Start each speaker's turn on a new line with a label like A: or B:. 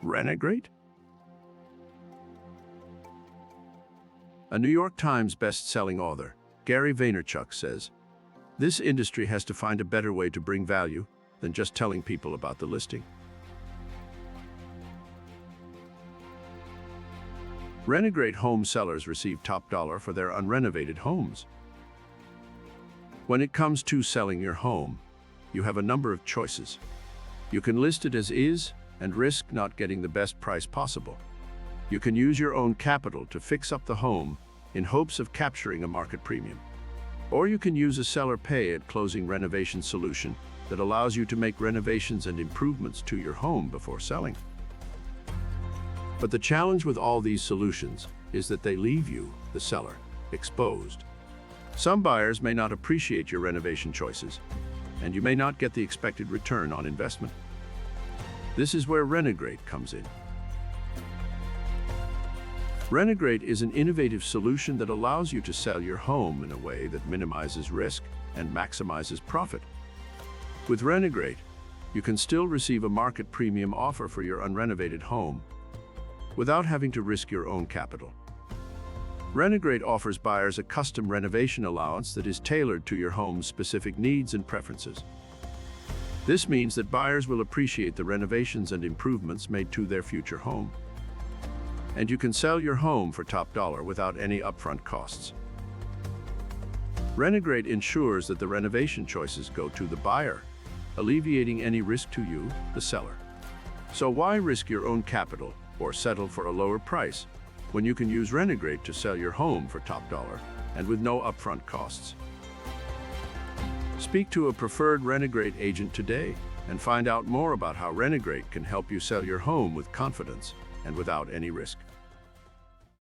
A: Renograte? A New York Times best-selling author, Gary Vaynerchuk, says, "This industry has to find a better way to bring value than just telling people about the listing." Renograte Home Sellers receive top dollar for their unrenovated homes. When it comes to selling your home, you have a number of choices. You can list it as is and risk not getting the best price possible. You can use your own capital to fix up the home in hopes of capturing a market premium. Or you can use a seller pay at closing renovation solution that allows you to make renovations and improvements to your home before selling. But the challenge with all these solutions is that they leave you, the seller, exposed. Some buyers may not appreciate your renovation choices, and you may not get the expected return on investment. This is where Renograte comes in. Renograte is an innovative solution that allows you to sell your home in a way that minimizes risk and maximizes profit. With Renograte, you can still receive a market premium offer for your unrenovated home without having to risk your own capital. Renograte offers buyers a custom renovation allowance that is tailored to your home's specific needs and preferences. This means that buyers will appreciate the renovations and improvements made to their future home. And you can sell your home for top dollar without any upfront costs. Renograte ensures that the renovation choices go to the buyer, alleviating any risk to you, the seller. So why risk your own capital or settle for a lower price when you can use Renograte to sell your home for top dollar and with no upfront costs? Speak to a preferred Renograte agent today and find out more about how Renograte can help you sell your home with confidence and without any risk.